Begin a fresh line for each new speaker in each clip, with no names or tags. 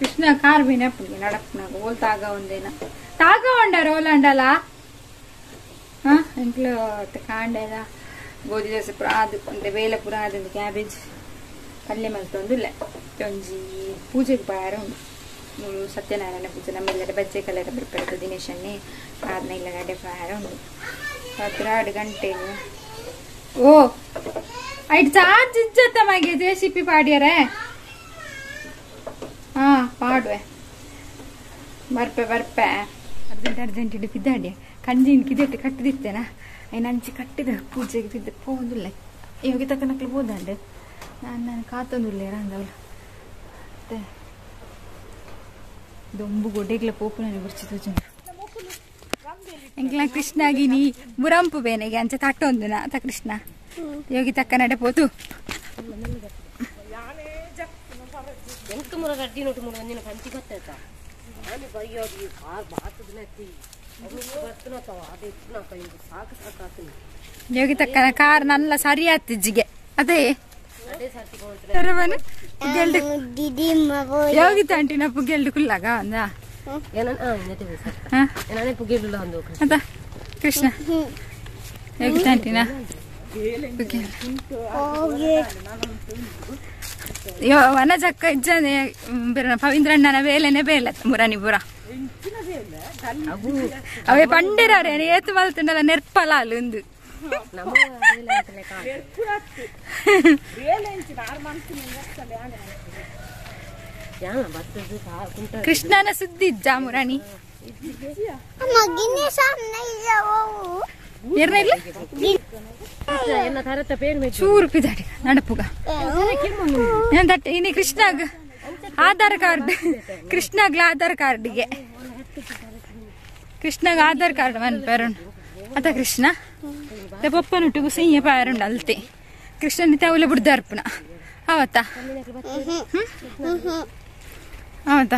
Krishna car వినప్పుడు నడపనాకు ఓల్ తాగా ఉందేనా తాగా ఉండారు ఓలండలా ఇంట్లో కాండేదా ಗೋಧಿ ದೋಸೆ ಪುರ ಅದು ಅಂದ್ರೆ ಬೇಳೆ ಪುರ ಅದಂದು ಕ್ಯಾಬೇಜ್ ಪಲ್ಯ ಮಲ್ತೊಂದುಲ್ಲ ಒಂಜಿ ಪೂಜೆಗೆ ಬಾರ ಉಂಟು ಮೂರು ಸತ್ಯನಾರಾಯಣ ಪೂಜೆ ನಮ್ಮೆಲ್ಲರ ಬಜ್ಜೆ ಕಲರ ಪ್ರಿಪೇರ್ ದಿನೇಶ್ ಅನ್ನಿ ಆದ್ನ ಇಲ್ಲಗಡೆ ಬಾರ ಉಂಟು 12 ಗಂಟೆಗೆ ಓ ಐಟ್ ಚಾರ್ಜ್ ಇಜ್ಜತ್ತ ಮಗೆ JCP ಪಾಡ್ಯಾರೆ ಹಾ ಪಾಡುವೆ ಬರ್ಪೆ ಅರ್ಜೆಂಟ್ ಇಡಿಪಿದ್ದಾಡ್ಯ ಕಂಜಿನ ಕಿದೆಟ್ಟು ಕಟ್ಟಿದಿತ್ತೇನಾ ಐನು ಅಂಚಿ ಕಟ್ಟಿದ ಪೂಜೆಗೆ ತಿದ್ದ ಪೋಂದುಲ್ಲ ಇವಾಗ ತಕ್ಕನಕ್ಲು ಹೋದಂಡೆ ನಾನು ಕಾತೊಂದುಲ್ಲ ರಂಗಲ್ಲ ಮತ್ತೆ ದೊಂಬು ಗೊಡ್ಡೆಗ್ಲ ಪೋಪು ನನಗೆ ಬಿಡ್ಚಿದ್ದು ಜನ ಎಂಕ್ಲ ಕೃಷ್ಣ ಆಗಿನಿ ಮುರಂಪು ಬೇನೆಗೆ ಅಂಚೆ ತಟ್ಟೊಂದುನ ತ ಕೃಷ್ಣ ಯೋಗಿ ತಕ್ಕ ನಡೆ ಪೋತು ಯೋಗಿ ತಕ್ಕನ ಕಾರ್ ನಲ್ಲ ಸರಿ ಆತಿಜ್ಜಿಗೆ ಅದೇ ಯೋಗಿ ತಂಟಿನ ಪುಗೆಲ್ಡು ಕುಲ್ಲಾಗ ಒಂದ ಕೃಷ್ಣ ಯೋಗಿ ತಂಟಿನ ವನ ಚಕ್ಕ ಇಜ್ಜನೆ ಪವಿಂದ್ರಣ್ಣನ ಬೇಲೆನೆ ಬೇಲ ಮುರಾನಿ ಪುರ ಅವೇ ಪಂಡಿರಾರೆ ಏತು ಮಲ್ತುಂಡಲ್ಲ ನೆರ್ಪಲಾಲು ಒಂದು ಕೃಷ್ಣನ ಸುದ್ದಿ ಇಜ್ಜ ಮುರಾಣಿ ಚೂರು ಪಿದಾಡಿ ನಡಪುಗ ಇನಿ ಕೃಷ್ಣಾಗ ಆಧಾರ್ ಕಾರ್ಡ್ ಕೃಷ್ಣಾಗ್ಲ ಆಧಾರ್ ಕಾರ್ಡ್ಗೆ ಕೃಷ್ಣಾಗ ಆಧಾರ್ ಕಾರ್ಡ್ ಮನ್ಪೇರುಂಡು ಅತ ಕೃಷ್ಣ ಪಪ್ಪನುಟ್ಟಿಗೂ ಸಿಂಹ ಪಾರುಂಡು ಅಲ್ತೆ ಕೃಷ್ಣನ ತವಲೆ ಬಿಡ್ದಾರ್ಪುನ ಅವತ್ತ ಅವತ್ತ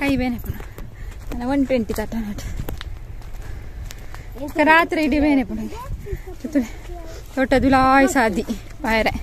ಕೈ ಬೇನೆ ಪುನ 120 ತಟ ರಾತ್ರಿ ಇಡೀ ಬೇನೆ ಪುನ ದೊಡ್ಡದುಲಾಯ್ ಸಾದಿ ಬಾಯರೆ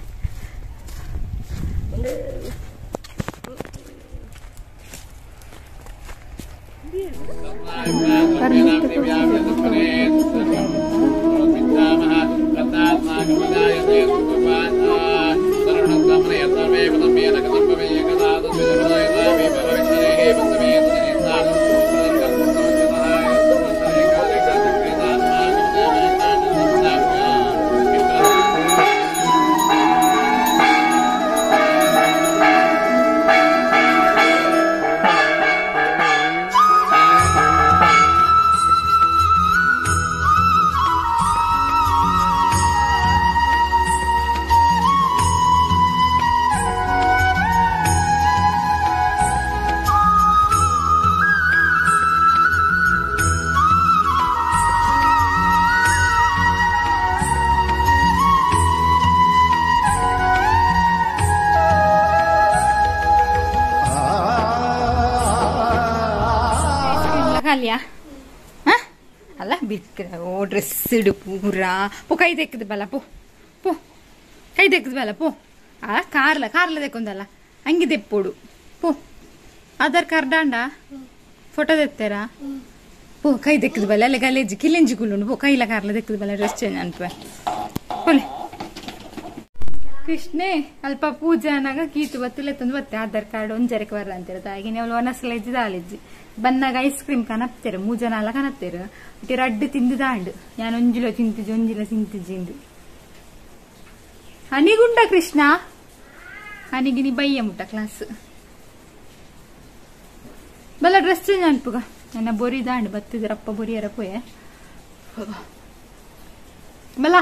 ಅಲ್ಲ ಬಿಕ್ಕ ಓ ಡ್ರೆಸ್ ಇಡು ಪೂರ ಪೋ ಕೈ ತೆಕ್ಕದ ಬಲ್ಲ ಪೋ ಪೋ ಕೈ ತೆಕ್ಕದ ಬಲ್ಲ ಪೋ ಆ ಕಾರ್ಲ ತೆಕ್ಕೊಂದಲ್ಲ ಹಂಗೆ ತೆಪ್ಪೋಡು ಪೋ ಆಧಾರ್ ಕಾರ್ಡ್ ಆಂಡ ಫೋಟೋ ತೆತ್ತಾರ ಪೋ ಕೈ ತೆಕ್ಕದ ಬಲ್ಲ ಅಲ್ಲೇ ಗಲೇಜಿ ಕಿಲೆಂಜಿ ಕುಲ್ಲುಂಡು ಪೋ ಕೈಲ ಕಾರ್ಲ ತೆಕ್ಕದ ಬಲ್ಲ ಡ್ರೆಸ್ ಚೇಂಜ್ ಅನ್ಪೆ ಪೋಲೆ ಕೃಷ್ಣೆ ಅಲ್ಪ ಪೂಜೆ ಅನ್ನಾಗ ಕೀತು ಬತ್ತಿಲ್ಲ ತಂದು ಬತ್ತೆ ಆಧಾರ್ ಕಾರ್ಡ್ ಒಂಜರಕ್ಕೆ ಬರ್ರ ಅಂತಿರತ್ತ ಹಾಗೆ ಅವಳು ಒನಸಲ ಇಜ್ಜಿದ ಆಲಿಜ್ಜಿ ಬನ್ನಾಗ ಐಸ್ ಕ್ರೀಮ್ ಕನಪ್ತೇರು 3 ಜನ ಎಲ್ಲ ಕನತ್ತೇರು ಇಟ್ಟು ರಡ್ಡು ತಿಂದಿದಾಂಡು ನಾನು ಒಂಜಿಲ ತಿಂತಿಜ್ಜಿಂದು ಹನಿಗುಂಡ ಕೃಷ್ಣ ಹನಿಗೆ ನೀ ಬಯ್ಯ ಮುಟ್ಟ ಕ್ಲಾಸ್ ಬಲ್ಲ ಡ್ರೆಸ್ ಚೇಂಜ್ ಅನ್ಪುಗ ನನ್ನ ಬೊರಿದಾಂಡು ಬತ್ತಿದ್ರಪ್ಪ ಬೊರಿಯರ ಪೋಯೆ ಬಲ್ಲ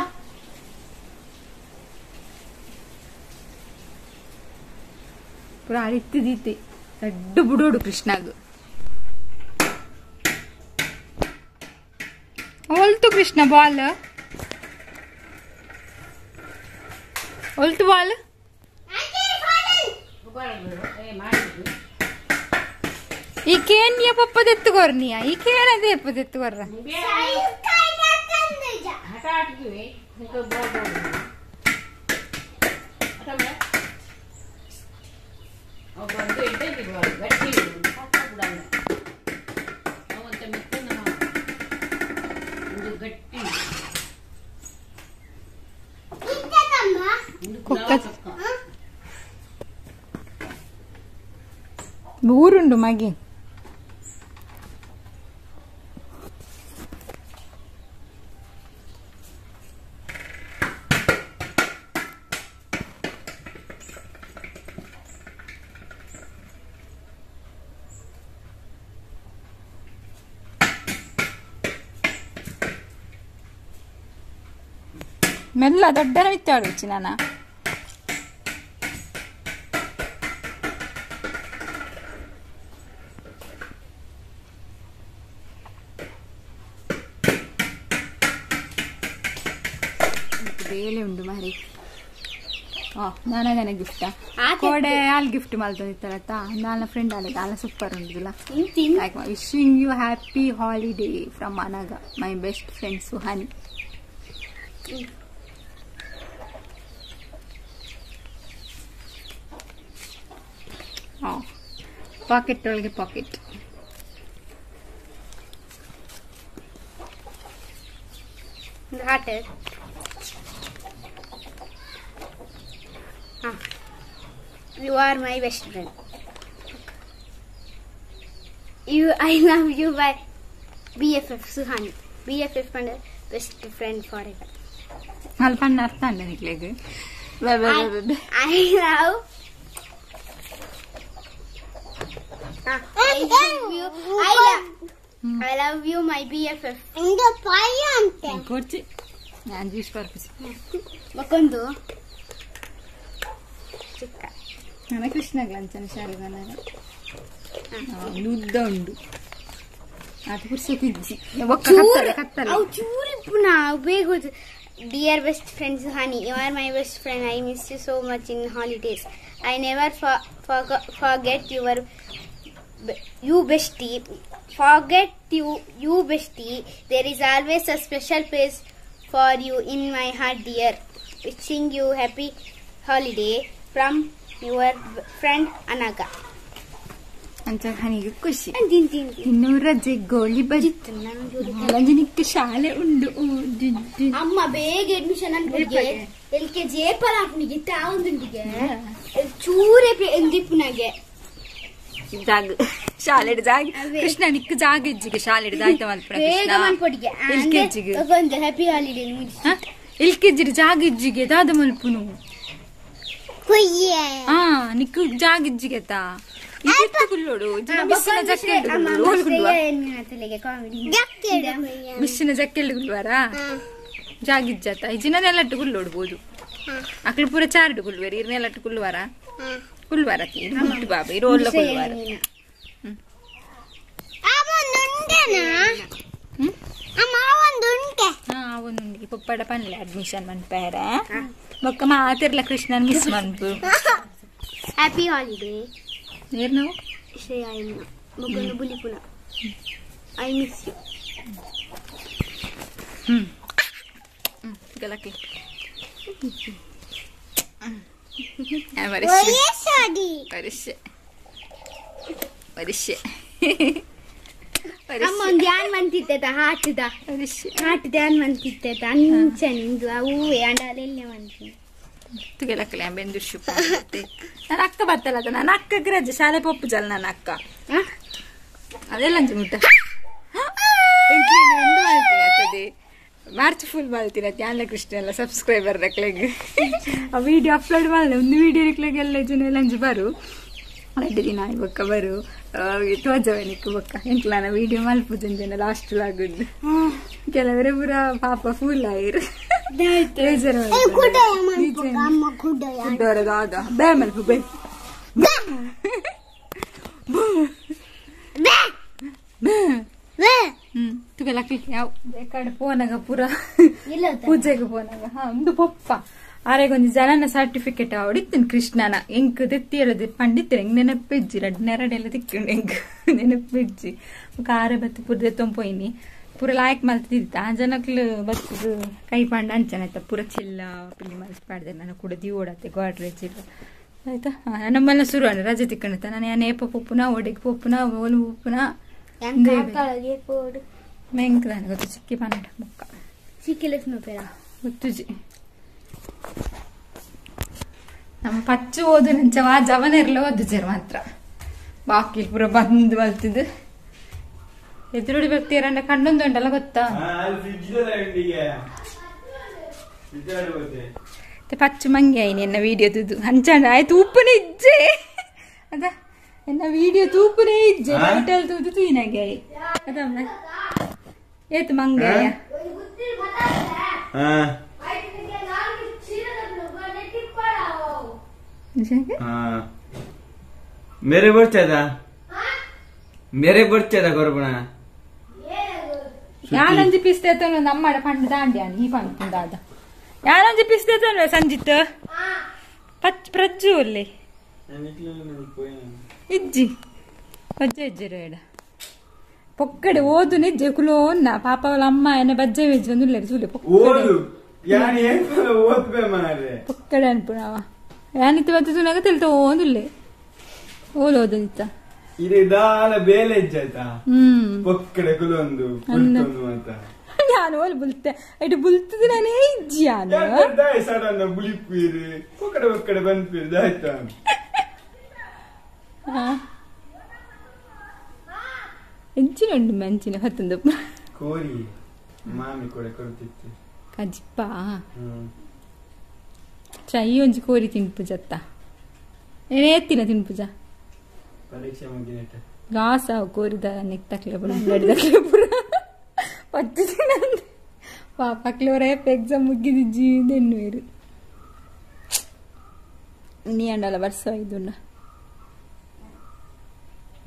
ಪುರ ಅರಿತ್ತಿದೀತಿ ದೊಡ್ಡ ಬುಡೋಡು ಕೃಷ್ಣಾಗ ಒಲ್ತು ಕೃಷ್ಣ ಬಾಲ್ ಒಲ್ತು ಬಾಲ್ ಈ ಕೇನ್ಯ ಪಪ್ಪದೆತ್ತುಗೋರ್ನಿಯ ಈ ಕೇನದೇ ಪಪ್ಪದೆತ್ತುಗೋರ್ರ ಊರುಂಡು ಮಗೆ ಮೆಲ್ಲ ದೊಡ್ಡನ ವಿತ್ತಾಡುಚ್ಚಿ ನಾನ ಬೇಲೆ ಉಂಡು ಮಾರಿ ನಾನೇ ಗಿಫ್ಟ್ ಕೋಡೆ ಆಲ್ ಗಿಫ್ಟ್ ಮಲ್ತೊಂದಿತ್ತಾರತ್ತ ನನ್ನ ಫ್ರೆಂಡ್ ಆಲ ಸೂಪರ್ ಉಂಟುದಿಲ್ಲ wishing you happy holiday from ಅನಗ my best friend Suhani pocket ಒಳಗೆ pocket
You are my best friend. I love you by BFF Suhani. BFF and best friend forever.
ಅಲ್ಪಣ್ಣ ಅರ್ಥ ಅಲ್ಲ ನಿಕ್ಲೆಗೆ
I love you my BFF.
ಕೊಡ್ಚಿ ನಾನು juice ಬರ್ಪಿಸಿ
ಮಕ್ಕೊಂದು ಚಿಕ್ಕ
ನನ್ನ ಕೃಷ್ಣಗ್ ಲಂಚನ ಶಾಲೆಗೆ ಉದ್ದ ಉಂಡು ಅದು ಕುರ್ಸೋತಿಜ್ಜಿ
ಚೂರಿ ಪುನಃ ಬೇಗ. Dear best friend Suhani, you are my best friend. I miss you so much in holidays. I never forget you bestie. Forget you bestie. There is always a special place for you in my heart, dear. Wishing you happy holiday from your friend Anaga.
ಅಂತ ಹನಿಗೆ ಖುಷಿ ಇನ್ನು ರಜೆ ಗೋಳಿ ಬಜಿತ್ತು ನಿಕ್ಕೆ ಶಾಲೆ ಉಂಡು
ಅಮ್ಮ ಬೇಗ admission ಅನ್ಬಿಟ್ಟಿಗೆ LKG apple ಹಾಕ್ನಿಗೆ ತಾವಂದಿಗೆ ಚೂರೇ ಎಂದಿಪ್ಪನಾಗೆ
ಜಾಗ ಶಾಲೆ ಜಾಗ ಕೃಷ್ಣ ನಿಕ್ಕ ಜಾಗ ಇಜ್ಜಿಗೆ ಶಾಲೆ ಆಯ್ತ
ಬೇಗ ಮನ್ಪೊಡಿಗೆ
LKGಗೆ
ತಗೊಂಡು ಹ್ಯಾಪಿ ಹಾಲಿಡೇ
LKG ಜಾಗ ಇಜ್ಜಿಗೆ ದಾದ ಮಲ್ಪುನು ನಿಕ್ಕು ಜಾಗ ಇಜ್ಜಿಗೆ ತಾ ಮಿಸ್ಸಿನ ಜಕ್ಕೆಲ್ಡು ಗುಲ್ವಾರಾ ಜಾಗಿಜ್ಜಾತ ಇಜಿನೆಲ್ಲಟ್ಟು ಗುಲ್ಲೋಡ್ಬೋದು ಅಕ್ಳು ಪೂರ ಚಾರ್ಡು ಗುಲ್ವೇರಿ ಇರ್ನೆಲ್ಲಟ್ಟು ಗುಲ್ವಾರ ಗುಲ್ವಾರ ಮುಟ್ಟು ಬಾಬಾ ಇರೋಲ್ಲ ಗುಲ್ವಾರ ಅವನುಂಡಿಗೆ ಪಪ್ಪಡ ಪನ್ಲೆ ಅಡ್ಮಿಷನ್ ಮನ್ಪಾರ ಬೊಕ್ಕ ಮಾತಿರ್ಲ ಕೃಷ್ಣನ್ ಮಿಸ್ ಮನ್ಪು
ಹ್ಯಾಪಿ ಹಾಲಿಡೇ
ಏರ್ ನಾವು
ಶ್ರೇಯ ಮಗನ ಬುಲಿಪುನ ಐ ಮಿಸ್ ಯು
ಗಲಕ್ಕೆ
ಅಮ್ಮ ಒಂದು ಧ್ಯಾನ್ ಮಂತಿತ್ತ ಹಾಟದ ಹಾಟ್ ಧ್ಯಾನ್ ಮಂತಿತ್ತ ಅಂಚ ನಿಂದು ಅವು ಅಂಡಾಲೆಲ್ಲ ಮಂತಿ
ತುಗೆಲಕ್ಕಲೆ ಬೆಂದು ಶುಪ್ ನನ್ನ ಅಕ್ಕ ಬರ್ತಲ್ಲ ನನ್ನ ಅಕ್ಕಗೆ ರಜೆ ಶಾಲೆ ಪಪ್ಪು ಜಲ್ ನನ್ನ ಅಕ್ಕ ಅದೆಲ್ಲ ಅಂಚೆ ಮುಟ್ಟ ಆಗ್ತದೆ ಮಾರ್ಚ್ ಫುಲ್ ಮಾಡ್ತೀರತ್ತೆ ಆನ್ಲ ಕೃಷ್ಣ ಎಲ್ಲ ಸಬ್ಸ್ಕ್ರೈಬರ್ ರಕ್ಲೆಗ್ ಆ ವಿಡಿಯೋ ಅಪ್ಲೋಡ್ ಮಾಡಲ್ಲ ಒಂದು ವಿಡಿಯೋ ರಕ್ಲೆಗೆಲ್ಲ ಜನ ಲಂಚ್ ಬರು ಅಡ್ಡ ದಿನ ಬೊಕ್ಕ ಬರು ತೋಜವನಿಕ್ಕು ಬೊಕ್ಕ ಎಂಕ್ಲಾನ ವಿಡಿಯೋ ಮಲ್ಪುಜನ ಲಾಸ್ಟ್ ಆಗುದು ಕೆಲವರೇ ಪೂರ ಪಾಪ ಫುಲ್ ಆಯಿರು ಆಗ ಬೇ ಮಲ್ಪು ಬೇ ತುಗಲಕ್ಕಿ ಯಾವ ಕಡೆ ಪೋನಾಗ ಪೂರ ಪೂಜೆಗೆ ಪೋನಾಗ ಒಂದು ಪಪ್ಪ ಆರೆಗೊಂದು ಜನನ ಸರ್ಟಿಫಿಕೇಟ್ ಅವಡಿತ್ತಿನ ಕೃಷ್ಣನ ಎಂಕ್ ತೆತ್ತಿಯಲ್ಲದು ಪಂಡಿತ್ತರ ಹೆಂಗ್ ನೆನಪಿಜ್ಜಿ ನೆರಡೆಲ್ಲ ತಿಕ್ಕೊಂಡು ಹೆಂಗ್ ನೆನಪಿಜ್ಜಿ ಆರೆ ಬತ್ತು ಪೂರ ತೆತ್ತೊಂಪೋಯ್ನಿ ಪೂರ ಲಾಯಕ್ ಮಲ್ತಿದ್ದ ಆ ಜನಕ್ಲು ಬತ್ತದು ಕೈ ಪಂಡ ಅಂಚನಾಯ್ತ ಪೂರ ಚಿಲ್ಲ ಪಿಲ್ಲಿ ಮಲ್ಸಿ ಪಾಡ್ದೆ ನಾನು ಕೂಡ ಓಡತ್ತೆ ಗೋಡ್ರೇಜ್ ಆಯ್ತಾ ನಮ್ಮಲ್ಲ ಶುರು ಅಣ್ಣ ರಜೆ ತಿಕ್ಕಣತ್ತ ನಾನು ಏಪ ಪಪ್ಪುನ ಒಡೆಗೆ ಪಪ್ಪುನ ಓಲು ಪಪ್ಪುನ ಮೆಂಕ್ ನಾನು ಗೊತ್ತು ಚಿಕ್ಕಿ ಪನ್ನಡ ಮುಕ್ಕ
ಚಿಕ್ಕಿಲೆಸ್ ಪೇರ
ಗೊತ್ತುಜಿ ನಮ್ಮ ಪಚ್ಚು ಓದು ನಂಚವ ಜವನೆರ್ಲ ಓದಿಜರ್ ಮಾತ್ರ ಬಾಕಿ ಪೂರ ಬಂದು ಮಲ್ತಿದ್ದು ಎದುರುಡಿ ಬರ್ತೀರಂಡ ಕಣ್ಣೊಂದು ಉಂಟಲ್ಲ ಗೊತ್ತಾ ಪಚ್ಚು ಮಂಗೆ ಆಯ್ನಿ ಎನ್ನ ವಿಡಿಯೋ ತುದು ಹಂಚಂಡ ಆಯ್ತು ಉಪ್ಪನೇ ಇಜ್ಜೆ ಅದ ಎನ್ನ ವಿಡಿಯೋ ತೂಪನೇ ಇಜ್ಜೆ ಲೈಟಲ್ ತುದು ತೂಯಿನಾಗೆ ಅದಮ್ಮ ಏತು ಮಂಗಯ್ಯ
मेरे ಬರ್ಚದ ಕೊರಬಣ
ಯಾನೊಂದು ಪಿಸ್ತೇತ ನಮ್ಮಡ ಪಂಡ ದಾಂಡ್ಯಾನ ಈ ಪಂಡ ಅದ ಯಾನೊಂದು ಪಿಸ್ತೇತ ಸಂಜಿತ್ ಪ್ರಜ್ಜು ಅಲ್ಲಿ ಇಜ್ಜಿ ಬಜ್ಜೆ ಇಜ್ಜರು ಎಡ ಪೊಕ್ಕಡೆ ಓದು ನಿಜ್ಜೆ ಕುಲೋನ್ನ ಪಾಪ ಅವಳ ಅಮ್ಮ ಎನ್ನ ಬಜ್ಜೆ ವೆಜ್ಜೆ ಒಂದು ಸುಲೆ ಪೊಕ್ಕಡೆ ಅನ್ಪುಣವ ಯಾನಿತ್ತು ಬತ್ತೆ ಸುನಾಗ ತಿಳ್ತ ಓದಿಲ್ಲೆ ಓದೋದಿತ್ತ
ಇದಾಲ ಬೇಲೆ ಇಜ್ಜಾಯ್ತಾ ಪೊಕ್ಕಡೆ ಕುಲೊಂದು
ನಾನು ಓಲ್ ಬುಲ್ತೆ ಇಟ್ಟು ಬುಲ್ತದ ನಾನೇ ಇಜ್ಜಿ
ಸಡನ್ನ ಬುಲಿಪೀರಿ ಪೊಕ್ಕಡೆ ಬಂದ್ಪೀರಿ ಆಯ್ತಾ
ಎಂಚಿನುಂಡು ಮಂಚಿನ ಹೊತ್ತೊಂದು
ಕೋರಿ ಮಾಮಿ ಕೂಡ ಕೊಡ್ತಿತ್ತು
ಕಜ್ಪ ಚೈ ಒಂಜಿ ಕೋರಿ ತಿನ್ಪುಜತ್ತ ಏನೇ ಎತ್ತಿನ ತಿನ್ಪುಜ
ಪರೀಕ್ಷೆ ಮುಗಿನೇಟ
ಗಾಸ ಕೋರಿದ ನೆಕ್ತಕ್ಲೆ ಪುರ ನಡಿದಕ್ಲೆ ಪುರ ಪತ್ತು ದಿನ ಪಾಪಕ್ಲೆ ಅವರ ಎಕ್ಸಾಮ್ ಮುಗಿದ ಜೀವದೆನ್ನುವೇರು ನೀ ಅಂಡಲ್ಲ ವರ್ಷ ಇದನ್ನ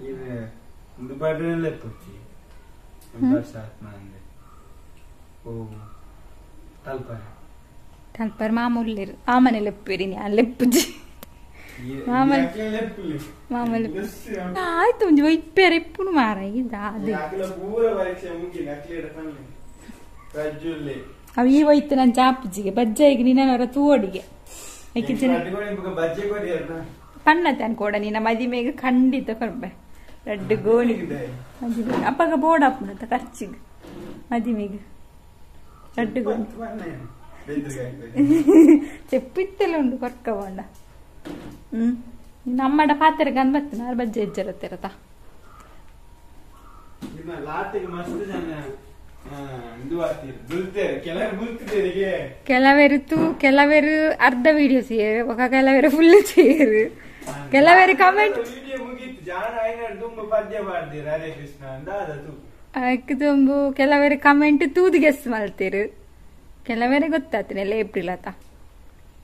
ಇದು ಒಂದು ಬಾಡ್ರೆಲ್ಲ ಪುಚ್ಚಿ ಒಂದು ವರ್ಷ ಆತ್ಮ ಅಂದೆ ಓ
ತಲ್ಪರ ಮಾಮೂಲಿರು ಆಮನೆ ಲೆಪ್ಪಿರಿ ನೀ ಲೆಪ್ಪುಜಿ ಮಾಮೂಲಿ ಆಯ್ತು ಒಂಜಿ ಒಯ್ಪೇರ ಇಪ್ಪುನು ಮಾರ ಇದಾದೆ ಅವ ಈ ಒಯ್ತು ನನ್ನ ಚಾಪುಜಿಗೆ ಬಜ್ಜಾಯಿಗೆ ನಿನ್ನವರ ತೂಡಿಗೆ ಪಣ್ಣತೆ ಅನ್ಕೋಡ ನಿನ್ನ ಮದಿಮೆಗೆ ಖಂಡಿತ ಕೊಡ್ಬೆ ರಡ್ಡು ಗೋಣಿ ಅಪ್ಪಗ ಬೋರ್ಡ್ ಅಪ್ಪನತ್ತ ಖರ್ಚಿಗೆ ಮದಿಮೆಗೆ ರಡ್ಡು ಗೋಣಿ చెప్పిత్తలు ఉండు కొరకవాడ నమ్మడ పాత్ర కనబడుతున్నారు బజ్జ ఇజ్జరత్తిరత ಕೆಲವರು ಅರ್ಧ ವಿಡಿಯೋ ಸೇರು ఒక ಕೆಲವರು ಫುಲ್ ಸೇರು ಕೆಲವರು ಕಮೆಂಟ್ ತುಂಬು ಕೆಲವರು ಕಮೆಂಟ್ ತೂದಿಗೆಸ್ ಮಾಡ್ತೀರು ಕೆಲವರೇ ಗೊತ್ತಾಗ್ತೀನಿ ಏಪ್ರಿಲ್ ಆತ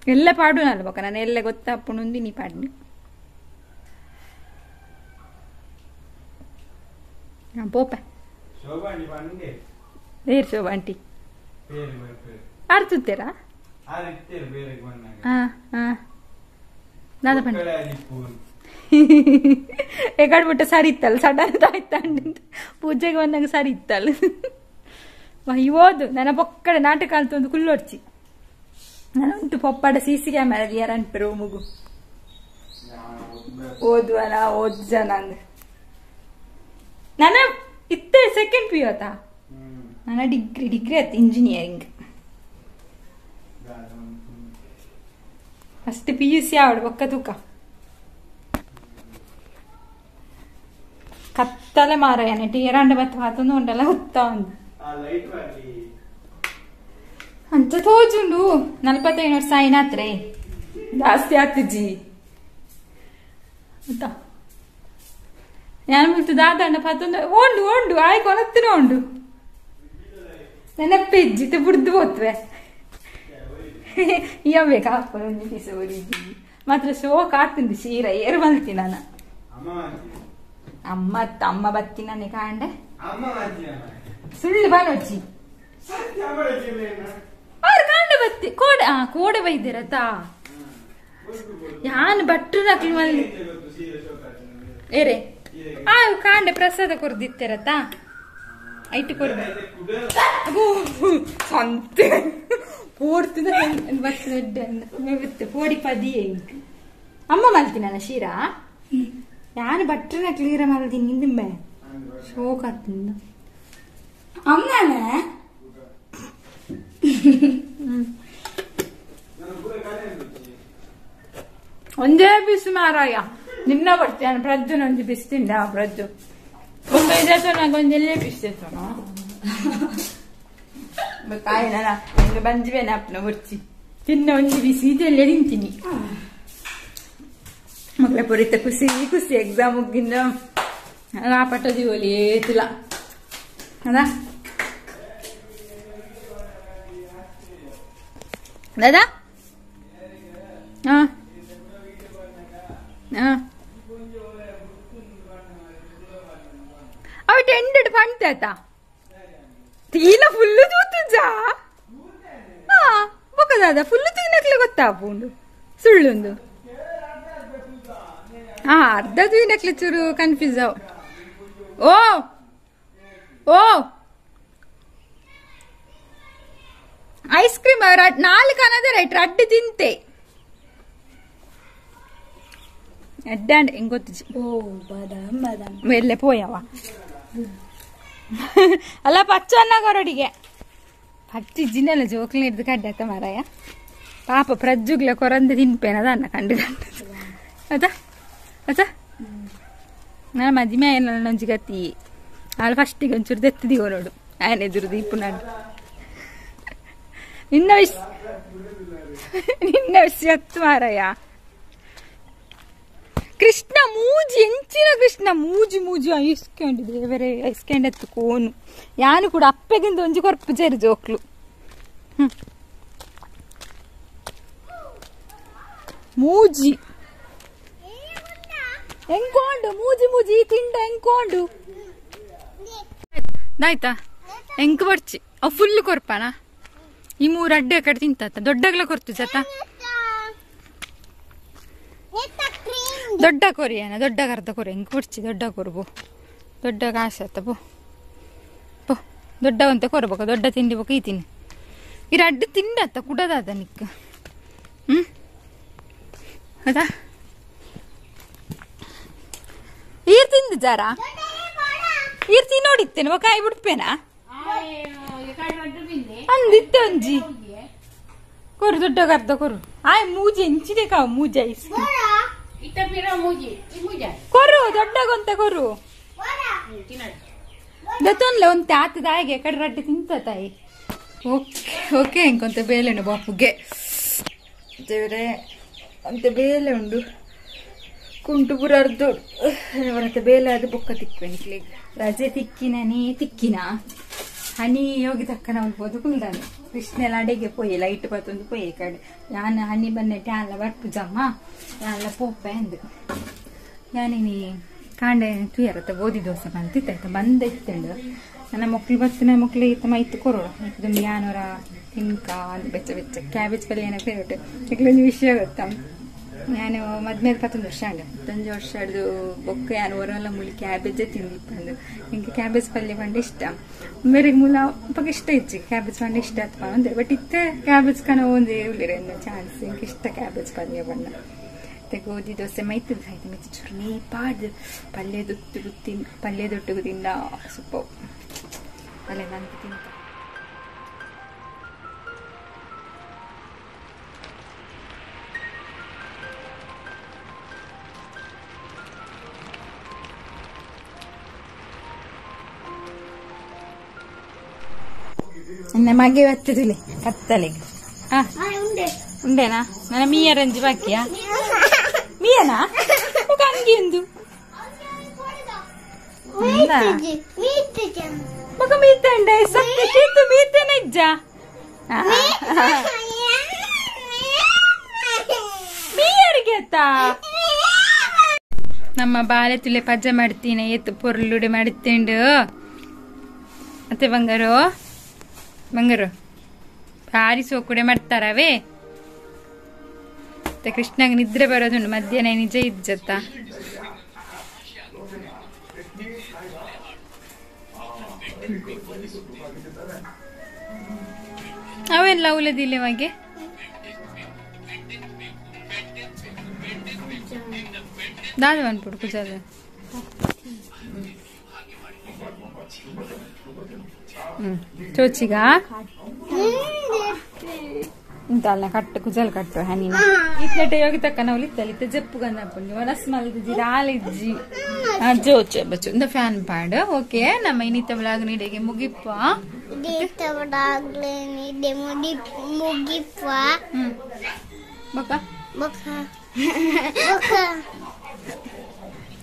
ಎಲ್ಲ ಪಾಡು ಅಲ್ಬೇಕ ನಾನು ಎಲ್ಲ ಗೊತ್ತಾಪುಣುಂದಿ ನೀ ಪಾಡ್ನಿ ಪೋಪೆ ಬೇರೆ ಶೋಭಾ ಆಂಟಿ ಆಡ್ತುತ್ತೀರಾ ದಾದ ಪಂಡ ಎಗಡ್ಬಿಟ್ಟ ಸರಿ ಇತ್ತಲ್ಲ ಸಡನ್ ಆಯ್ತಾ ಪೂಜೆಗೆ ಬಂದಾಗ ಸರಿ ಇತ್ತಲ್ಲ ಓದು ನನ್ನ ಪೊಕ್ಕಡೆ ನಾಟಕ ಅಂತ ಒಂದು ಕುಲ್ಲೊಡ್ಚಿ ನಾನುಂಟು ಪೊಪ್ಪಡ ಸಿಸಿ ಕ್ಯಾಮೆರಾ ಯಾರ ಅನ್ಪರು ಮುಗು ಓದುವನ ಓದ್ ಜನ ಅಂದ್ರೆ ನನ್ನ ಇತ್ತೆ ಸೆಕೆಂಡ್ ಪಿ ಯು ಆತ ನನ್ನ ಡಿಗ್ರಿ ಆಯ್ತು ಇಂಜಿನಿಯರಿಂಗ್ ಫಸ್ಟ್ PUC ಆವಡು ಒಕ್ಕ ತೂಕ ಕತ್ತಲೆ ಮಾರಾಯನೆ ಟೀರಂಡ ಬತ್ತ ಮಾತೊಂದು ಉಂಟಲ್ಲ ಹುತ್ತ ಒಂದು ಅಂತ ತೋಜುಂಡು 45 ವರ್ಷ ಆಯ್ನಾತ್ರೆ ಜಾಸ್ತಿ ಆಗ್ತಿಜ್ಜಿ ಅಂತ ನಾನು ಬಿಟ್ಟು ದಾದಂಡ ಪತ್ತೊಂದು ಓಂಡು ಓಂಡು ಆಯ್ ಕೊನತ್ತಿನ ಉಂಡು ನೆನಪೆ ಇಜ್ಜಿತೆ ಬುಡ್ದು ಹೋತ್ವೆ ಇಯ್ಯಬೇಕು ಹಾಕೊಂಡು ನಿಸೋರಿ ಮಾತ್ರ ಶೋಕ್ ಆಗ್ತಿಂದು ಶೀರ ಏರು ಮಲ್ತಿ ನಾನು ಅಮ್ಮ ಬತ್ತಿ ನನಗೆ ಕಾಂಡೆ ಸುಳ್ಳು ಬಾನೋಚಿ ಅವ್ರು ಕಾಂಡೆ ಬತ್ತಿ ಕೋಡೆ ಬೈದಿರತ್ತ ಯಾನ್ ಭಟ್ರು ನಕ್ಲಿ ಮಲ್ಲಿ ಏರೆ ಕಾಂಡೆ ಪ್ರಸಾದ ಕೊರ್ದಿತ್ತಿರತ್ತ ಐಟಿ ಕೊರ್ದ ಸಂತೆ ಪೋಡ್ತಿದ ಬರ್ತದೆ ಪೋಡಿ ಪದಿ ಅಮ್ಮ ಮಲ್ತಿ ನನ್ನ ಶೀರಾ ಯಾನು ಭಟ್ರನ ಕ್ಲಿಯರ್ ಮಲ್ತೀನಿ ನಿಂದಿಂಬೆ ಶೋಕ್ ಆಗ್ತಿಂದ ಅಮ್ಮನೇ ಒಂದೇ ಬಿಸಿ ಮಾರಾಯ ನಿನ್ನ ಬರ್ತೇನೆ ಪ್ರಜ್ಜುನ ಒಂಜಿ ಬಿಸಿ ತಿಂದ ಪ್ರಜ್ಜು ಒಂದೈದು ನಂಗೊಂದೆಲ್ಲೇ ಬಿಸ್ತೇತೋನು ಕಾಯಿನ ನಂಗೆ ಬಂಜಿವೇನ ಅಪ್ಪನ ಬರ್ಚಿ ತಿನ್ನ ಒಂಜಿ ಬಿಸಿ ಇದೆಲ್ಲೇ ತಿಂತೀನಿ ಮಕ್ಕಳ ಪುರಿತ ಖುಷಿ ಖುಷಿ ಎಕ್ಸಾಮ್ ಮುಗಿಂದ ಆ ಪಟ್ಟದಿ ಹೋಲಿ ಏತಿಲ್ಲ ಅದಾ ದಾದಾ అవి టెండెడ్ పండుతాత తీల ఫుల్ చూతుజా ఒక దాదా ఫుల్ తినట్లే ಗೊತ್ತಾಪುಂಡು ಸುಳ್ಳುಂದು ಅರ್ಧ ತಿನ್ನಕ್ಲೆ ಚೂರು ಕನ್ಫ್ಯೂಸ್ ಅವ ಓ ಓ ಐಸ್ ಕ್ರೀಮ್ 4 ಅನ್ನೋದೇ ರೈಟ್ ಅಡ್ಡು ತಿಂತೆ ಅಡ್ಡಾಂಡ್ ಹೆಂಗ್ ಗೊತ್ತಿಜಿ ಓ ಬಾದಾಮ್ ಬಾದಾಮ್ ಎಲ್ಲೆ ಪೋಯವ ಅಲ್ಲ ಪಚ್ಚ ಅನ್ನಗೋರಡಿಗೆ ಪಚ್ಚಿಜ್ಜಿನೆಲ್ಲ ಜೋಕ್ಲೆ ಹಿಡ್ದು ಕಡ್ಡಾತ ಮಾರಾಯ ಪಾಪ ಪ್ರಜ್ಜುಗ್ಲ ಕೊರಂದು ತಿನ್ಪೇನದ ಅನ್ನ ಕಂಡು ಅದಾ ಅದಾ ನಾನು ಮದಿಮೆ ಏನ ಒಂಜಿ ಗತಿ ಅಲ್ಲಿ ಫಸ್ಟಿಗೆ ಒಂಚೂರು ದೆತ್ತಿದಿಗೋ ನೋಡು ಆಯನ ಎದುರು ದೀಪು ನಾನು ನಿನ್ನ ವಿಷಯ ಹತ್ತು ಮಾರಾಯ ಕೃಷ್ಣ ಮೂಜಿ ಎಂಚಿನ ಕೃಷ್ಣ ಮೂಜಿ ಮೂಜಿ ಐಸ್ಕೊಂಡು ದೇವರೇ ಐಸ್ಕೊಂಡೆತ್ತು ಕೋನು ಯಾನು ಕೂಡ ಅಪ್ಪೆಗಿಂದ ಒಂಜಿ ಕೊರ್ಪು ಸೇರಿ ಜೋಕ್ಲು ಮೂಜಿ ಎಂಕೊಂಡು ಮೂಜಿ ಮೂಜಿ ತಿಂಡ ಎಂಕೊಂಡು ದಾಯ್ತಾ ಎಂಕ್ ಬರ್ಚಿ ಅವ್ ಫುಲ್ ಕೊರ್ಪಾನ ಈ 3 ಅಡ್ಡೆ ಕಡೆ ತಿಂತ ದೊಡ್ಡಗ್ಲ ಕೊರ್ತು ಜತ ದೊಡ್ಡ ಕೊರಿಯನ ದೊಡ್ಡ ಅರ್ಧ ಕೊರಿ ಹೆಂಗ್ ಕೊಡ್ಚಿ ದೊಡ್ಡ ಕೊರ್ಬು ದೊಡ್ಡ ಕಾಸು ಆತ ಬೋ ಬೋ ದೊಡ್ಡವಂತ ಕೊರ್ಬೇಕು ದೊಡ್ಡ ತಿಂಡಿ ಬೇಕು ಈ ತಿನ್ನು ಈ ಅಡ್ಡ ತಿಂಡತ್ತ ಕುಡದಾದ ನಿಕ್ಕ ಅದಾ ಈರ್ ತಿಂದು ಜಾರ ಈರ್ ತಿನ್ನೋಡಿತ್ತೇನೆ ಕಾಯಿ ಬಿಡ್ಪೇನಾ ಅಂದಿತ್ತೆ ಒಂಜಿ ಕೊರು ದೊಡ್ಡ ಅರ್ಧ ಕೊರು ಆಯ್ ಮೂಜಿ ಎಂಚಿದೆ ಕಾವು ಮೂಜಿ ಐಸ್ ಕೊರು ದೊಡ್ಡಗೊಂತ ಕೊರು ದತ್ತೊನ್ಲೆ ಒಂತೆ ಆತದ ಆಯ್ಗೆ ಕಡೆ ರಡ್ಡಿ ತಿಂತ ತಾಯಿ ಓಕೆ ಓಕೆ ಇಂಕೊಂತ ಬೇಲೆನು ಬಾಪುಗೆ ದೇವರೇ ಅಂತ ಬೇಲೆ ಉಂಡು ಕುಂಟು ಬುರರ್ದು ಅವರಂತ ಬೇಲೆ ಅದು ಬೊಕ್ಕ ತಿಕ್ವೆನಿಕ್ಲಿ ರಜೆ ತಿಕ್ಕಿನೇ ತಿಕ್ಕಿನ ಹನಿ ಹೋಗಿ ತಕ್ಕ ನಾವು ಬದುಕುಲ್ದಾನೆ ಕೃಷ್ಣ ಎಲ್ಲ ಅಡೆಗೆ ಪೋಯಿ ಲೈಟ್ ಬತ್ತೊಂದು ಪೋಯಿ ಕಡೆ ನಾನು ಹನಿ ಬನ್ನೆ ಟ್ಯಾನ್ಲ ಬರ್ಪು ಜಮ್ಮ ಯಾನ್ಲ ಪೋಪೆ ಅಂದು ಯಾನೇನಿ ಕಾಂಡೆ ತುಯರತ್ತ ಗೋಧಿ ದೋಸೆ ಬಂತಿತ್ತಾಯ್ತ ಬಂದ ಇತ್ತಂಡು ನನ್ನ ಮಕ್ಳು ಬತ್ತಿನ ಮಕ್ಳು ಈತ ಮೈತ್ ಕೊರೋಣ ಇದೊಂದು ಯಾನೂರ ತಿನ್ಕ ಅದು ಬೆಚ್ಚ ಬೆಚ್ಚ ಕ್ಯಾಬೇಜ್ ಪಲ್ಯ ಏನೋ ಫೇವ್ರೇಟ್ ಈಗಲೊಂದು ವಿಷಯ ಗೊತ್ತಾ ನಾನು ಮದ್ಮೇಲೆ 11 ವರ್ಷ ಆಗ 11 ವರ್ಷ ಹಿಡಿದು ಬೊಕ್ಕ ಯಾರು ಹೊರಲ್ಲ ಮುಳಿ ಕ್ಯಾಬೇಜೇ ತಿಂದಿಪ್ಪಂದು ಹಿಂಗೆ ಕ್ಯಾಬೇಜ್ ಪಲ್ಯ ಬಂದು ಇಷ್ಟ ಮೇರೆ ಮೂಲ ಪಕ್ಕ ಇಷ್ಟ ಇಚ್ಚಿ ಕ್ಯಾಬೇಜ್ ಬಂದು ಇಷ್ಟ ಆತ್ಪ ಅಂದ್ರೆ ಬಟ್ ಇತ್ತೆ ಕ್ಯಾಬೇಜ್ ಕನ ಒಂದೇ ಉಳಿರ ಚಾನ್ಸ್ ಹಿಂಗೆ ಇಷ್ಟ ಕ್ಯಾಬೇಜ್ ಪಲ್ಯ ಬಣ್ಣ ಮತ್ತೆ ಗೋಧಿ ದೋಸೆ ಮೈತದ ಆಯ್ತು ಮೆಚ್ಚಿ ಚೂರ್ನೇ ಪಾಡ್ದು ಪಲ್ಯದೊಟ್ಟಿಗೂ ತಿಂದ ಸೂಪರ್ ಪಲ್ಯ ನಂತ ತಿಂತ ಮಗೆ ಬರ್ತದಿಲ್ಲ ಕತ್ತಲೆಗೆ ಉಂಡೆನಾ ನನ್ನ ಮೀಯರಂಜಿ ಬಾಕಿಯಾ ಮೀಯನಾ ಹಂಗೆ ಎಂದು ಮಗ ಮೀತಂಡೆ ಸತ್ಯ ಚೀತು ಮೀತೇನೆ ಇಜ್ಜ ಮೀಯರಿಗೆ ಅತ್ತ ನಮ್ಮ ಬಾಲೆ ತುಲೆ ಪಜ್ಜ ಮಾಡ್ತೀನಿ ಎತ್ತು ಪೊರ್ಲುಡೆ ಮಾಡುತ್ತೇಂಡು ಮತ್ತೆ ಬಂಗಾರು ಬಂಗಾರು ಭಾರಿ ಸೋಕುಡೆ ಮಾಡ್ತಾರವೇ ಮತ್ತೆ ಕೃಷ್ಣಗೆ ನಿದ್ರೆ ಬರೋದುಂಡು ಮಧ್ಯಾಹ್ನ ನಿಜ ಇಜ್ಜತ್ತ ಅವೆಲ್ಲ ಉಲದಿಲ್ಲ ಮಗೆ ದಾದ ಅನ್ಬಿಡು ಕುಜಾದ ಚೋಚಿಗ ಇಂತಲ್ಲ ಕಟ್ಟು ಕುಜಲ್ ಕಟ್ಟು ಹನಿನ ಇಟ್ಲಟ ಯೋಗಿ ತಕ್ಕ ನಾವು ಲಿತ್ತ ಜಪ್ಪು ಗಂದ ಹಾಕೊಂಡು ವನಸ್ ಮಲ್ದಿಜಿ ರಾಲಿಜ್ಜಿ ಜೋಚೆ ಬಚ್ಚು ಇಂದ ಫ್ಯಾನ್ ಪಾಡ್ ಓಕೆ ನಮ್ಮ ಇನ್ನಿತ ವ್ಲಾಗ್ ನೀಡಿಗೆ ಮುಗಿಪ್ಪ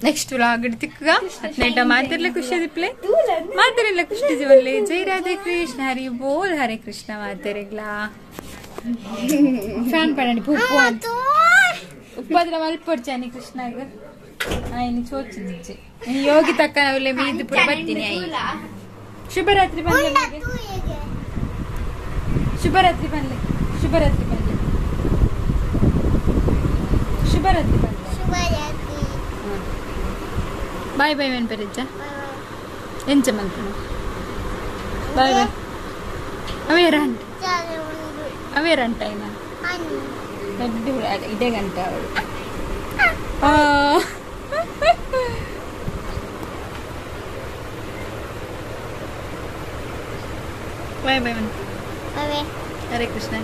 ನೆಕ್ಸ್ಟ್ ವ್ಲಾಗ್ ಇಡ್ತಿಕ್ಕ ಹತ್ನೆಂಟ ಮಾತಿರ್ಲೆ ಖುಷಿ ದಿಪ್ಲೆ ಮಾತಿರಲ್ಲ ಖುಷಿ ಜೀವನ್ಲೆ ಜೈ ರಾಧೆ ಕೃಷ್ಣ ಹರಿ ಬೋಲ್ ಹರೇ ಕೃಷ್ಣ ಮಾತಿರಗ್ಲಾ ಫ್ಯಾನ್ ಪಡಂಡಿ ಉಪ್ಪು ಅಂತ ಉಪ್ಪಾದ್ರೆ ಮಲ್ಪಡ್ಚಾನಿ ಕೃಷ್ಣಾಗ ಆಯ್ನಿ ಚೋಚಿದ್ಜಿ ಯೋಗಿ ತಕ್ಕ ಅವಳೆ ಮೀದು ಪುಡ ಬರ್ತೀನಿ ಆಯಿ ಶುಭರಾತ್ರಿ ಬಂದ್ಲೆ ಶುಭರಾತ್ರಿ ಬಂದ್ಲೆ ಶುಭರಾತ್ರಿ ಬಂದ್ಲೆ ಶುಭರಾತ್ರಿ ಬಂದ್ಲೆ ಬಾಯ್ ಬಾಯ್ ವೆನ್ ಪೆರಿಜ್ಜ ಎಂಚ ಮಲ್ಪಣ ಬಾಯ್ ಬಾಯ್ ಅವೇ ರಂಟ್ ಅವೇ ರಂಟಾಯ್ನ ದೊಡ್ಡ ಇದೇ ಗಂಟೆ ಅವಳು ಬಾಯ್ ಬಾಯ್ ಹರೇ ಕೃಷ್ಣ